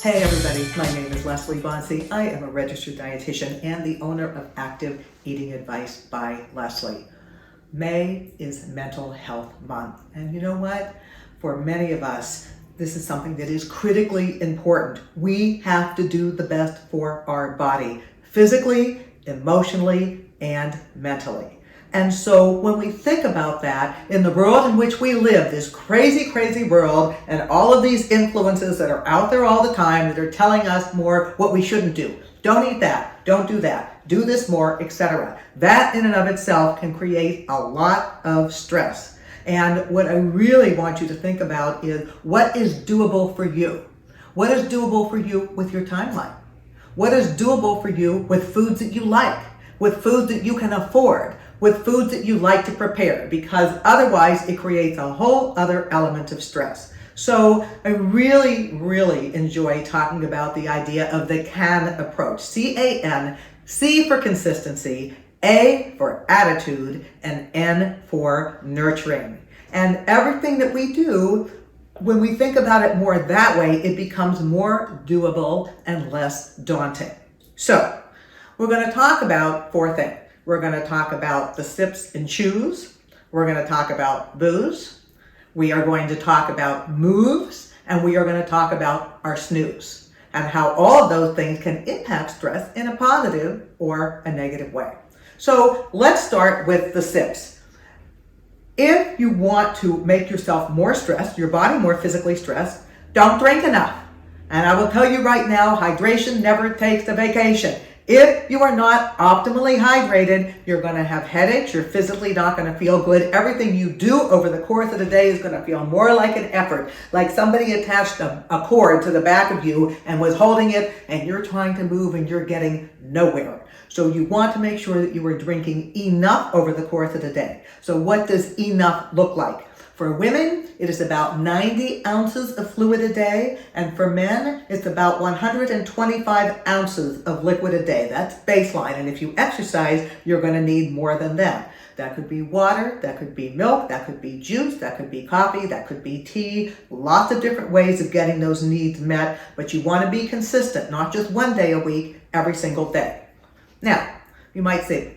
Hey everybody, my name is Bonci. I am a registered dietitian and the owner of Active Eating Advice by Leslie. May is Mental Health Month, and you know what? For many of us, this is something that is critically important. We have to do the best for our body, physically, emotionally, and mentally. And so when we think about that, in the world in which we live, this crazy, crazy world, and all of these influences that are out there all the time that are telling us more what we shouldn't do. Don't eat that, don't do that, do this more, etc. That in and of itself can create a lot of stress. And what I really want you to think about is what is doable for you? What is doable for you with your timeline? What is doable for you with foods that you like, with foods that you can afford, with foods that you like to prepare, because otherwise it creates a whole other element of stress. So I really, really enjoy talking about the idea of the CAN approach. C-A-N, C for consistency, A for attitude, and N for nurturing. And everything that we do, when we think about it more that way, it becomes more doable and less daunting. So we're going to talk about four things. We're going to talk about the sips and chews. We're going to talk about booze. We are going to talk about moves, and we are going to talk about our snooze and how all of those things can impact stress in a positive or a negative way. So let's start with the sips. If you want to make yourself more stressed, your body more physically stressed, don't drink enough. And I will tell you right now, hydration never takes a vacation. If you are not optimally hydrated, you're going to have headaches, you're physically not going to feel good. Everything you do over the course of the day is going to feel more like an effort, like somebody attached a cord to the back of you and was holding it, and you're trying to move and you're getting nowhere. So you want to make sure that you are drinking enough over the course of the day. So what does enough look like? For women, it is about 90 ounces of fluid a day, and for men, it's about 125 ounces of liquid a day. That's baseline, and if you exercise, you're going to need more than that. That could be water, that could be milk, that could be juice, that could be coffee, that could be tea, lots of different ways of getting those needs met, but you want to be consistent, not just one day a week, every single day. Now, you might say,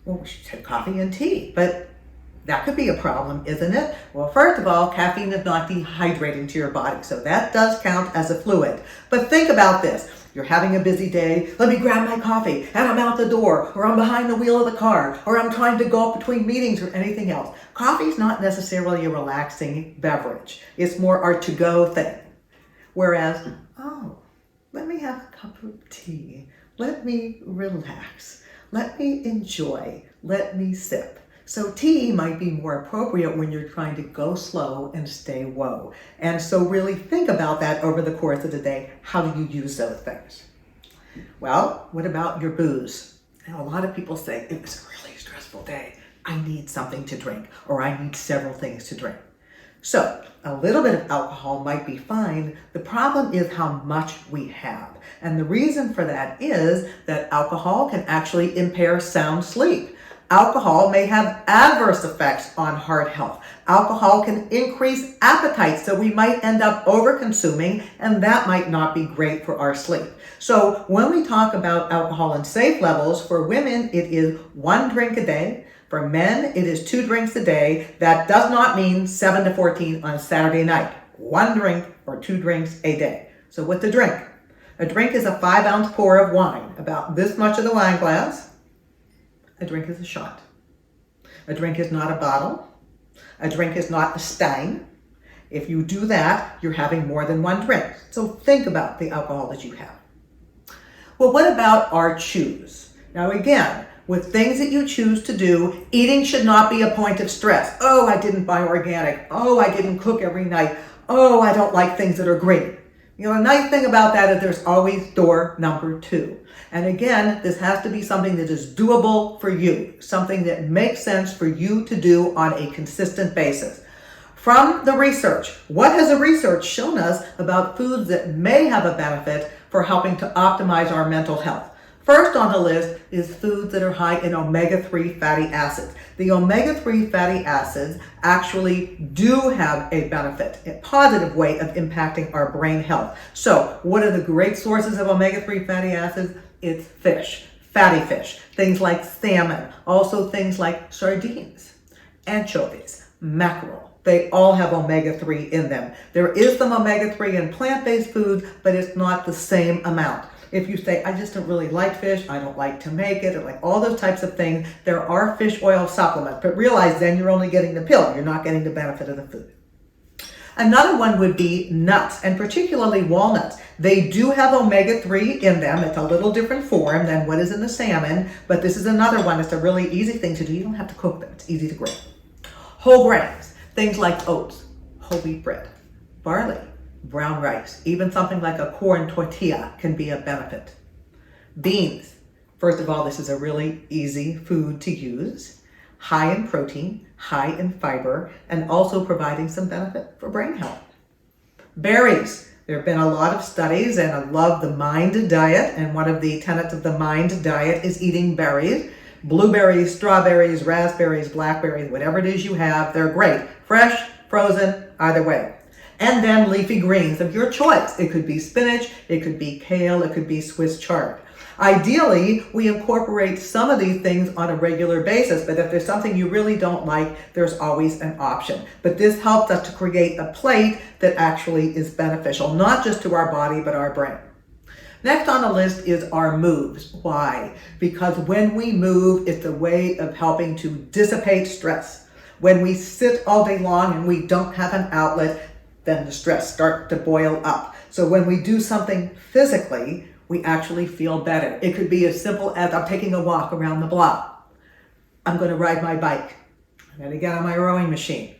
well, we should have coffee and tea, but that could be a problem, isn't it? Well, first of all, caffeine is not dehydrating to your body, so that does count as a fluid. But think about this. You're having a busy day. Let me grab my coffee, and I'm out the door, or I'm behind the wheel of the car, or I'm trying to go up between meetings or anything else. Coffee's not necessarily a relaxing beverage. It's more our to-go thing. Whereas, let me have a cup of tea. Let me relax. Let me enjoy. Let me sip. So tea might be more appropriate when you're trying to go slow and stay low. And so really think about that over the course of the day. How do you use those things? Well, what about your booze? Now, a lot of people say, it was a really stressful day. I need something to drink, or I need several things to drink. So a little bit of alcohol might be fine. The problem is how much we have. And the reason for that is that alcohol can actually impair sound sleep. Alcohol may have adverse effects on heart health. Alcohol can increase appetite, so we might end up over-consuming, and that might not be great for our sleep. So when we talk about alcohol in safe levels, for women, it is 1 drink a day. For men, it is 2 drinks a day. That does not mean 7 to 14 on Saturday night. 1 drink or 2 drinks a day. So what's a drink? A drink is a 5-ounce pour of wine, about this much of the wine glass. A drink is a shot. A drink is not a bottle. A drink is not a stein. If you do that, you're having more than 1 drink. So think about the alcohol that you have. Well, what about our chews? Now again, with things that you choose to do, eating should not be a point of stress. Oh, I didn't buy organic. Oh, I didn't cook every night. Oh, I don't like things that are green. You know, the nice thing about that is there's always door number 2. And again, this has to be something that is doable for you, something that makes sense for you to do on a consistent basis. From the research, what has the research shown us about foods that may have a benefit for helping to optimize our mental health? First on the list is foods that are high in omega-3 fatty acids. The omega-3 fatty acids actually do have a benefit, a positive way of impacting our brain health. So what are the great sources of omega-3 fatty acids? It's fish, fatty fish, things like salmon, also things like sardines, anchovies, mackerel. They all have omega-3 in them. There is some omega-3 in plant-based foods, but it's not the same amount. If you say, I just don't really like fish, I don't like to make it, or like all those types of things, there are fish oil supplements, but realize then you're only getting the pill, you're not getting the benefit of the food. Another one would be nuts, and particularly walnuts. They do have omega-3 in them. It's a little different form than what is in the salmon, but this is another one. It's a really easy thing to do. You don't have to cook them. It's easy to grill. Whole grains, things like oats, whole wheat bread, barley, brown rice, even something like a corn tortilla can be a benefit. Beans. First of all, this is a really easy food to use, high in protein, high in fiber, and also providing some benefit for brain health. Berries. There have been a lot of studies, and I love the MIND diet, and one of the tenets of the MIND diet is eating berries. Blueberries, strawberries, raspberries, blackberries, whatever it is you have, they're great. Fresh, frozen, either way. And then leafy greens of your choice. It could be spinach, it could be kale, it could be Swiss chard. Ideally, we incorporate some of these things on a regular basis, but if there's something you really don't like, there's always an option. But this helps us to create a plate that actually is beneficial, not just to our body, but our brain. Next on the list is our moves. Why? Because when we move, it's a way of helping to dissipate stress. When we sit all day long and we don't have an outlet, then the stress starts to boil up. So when we do something physically, we actually feel better. It could be as simple as I'm taking a walk around the block. I'm going to ride my bike. I'm going to get on my rowing machine.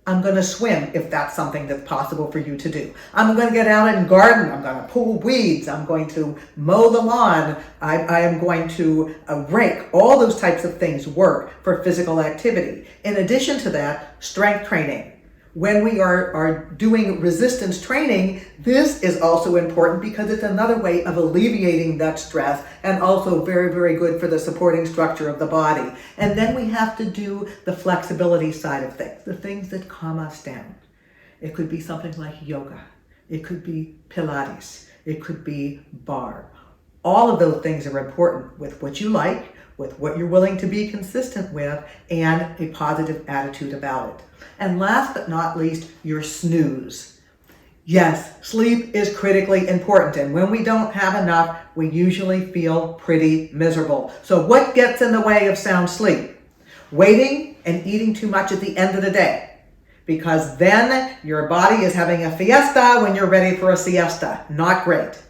I'm going to swim if that's something that's possible for you to do. I'm going to get out and garden. I'm going to pull weeds. I'm going to mow the lawn. I am going to rake. All those types of things work for physical activity. In addition to that, strength training. When we are doing resistance training, this is also important because it's another way of alleviating that stress and also very, very good for the supporting structure of the body. And then we have to do the flexibility side of things, the things that calm us down. It could be something like yoga. It could be Pilates. It could be bar. All of those things are important with what you like, with what you're willing to be consistent with, and a positive attitude about it. And last but not least, your snooze. Yes, sleep is critically important, and when we don't have enough, we usually feel pretty miserable. So what gets in the way of sound sleep? Waiting and eating too much at the end of the day, because then your body is having a fiesta when you're ready for a siesta. Not great.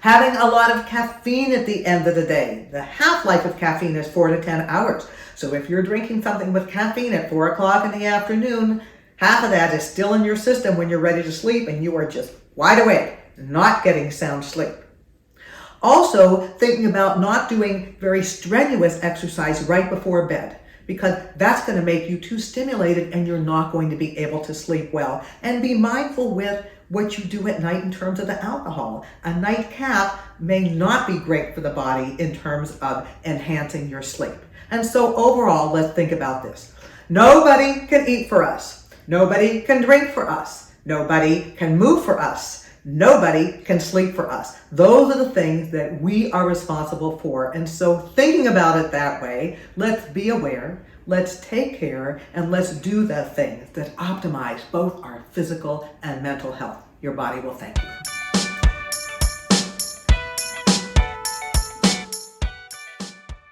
Having a lot of caffeine at the end of the day. The half-life of caffeine is 4 to 10 hours. So if you're drinking something with caffeine at 4 o'clock in the afternoon, half of that is still in your system when you're ready to sleep and you are just wide awake, not getting sound sleep. Also, thinking about not doing very strenuous exercise right before bed, because that's going to make you too stimulated and you're not going to be able to sleep well. And be mindful with what you do at night in terms of the alcohol. A nightcap may not be great for the body in terms of enhancing your sleep. And so overall, let's think about this. Nobody can eat for us. Nobody can drink for us. Nobody can move for us. Nobody can sleep for us. Those are the things that we are responsible for. And so thinking about it that way, let's be aware, let's take care, and let's do the things that optimize both our physical and mental health. Your body will thank you.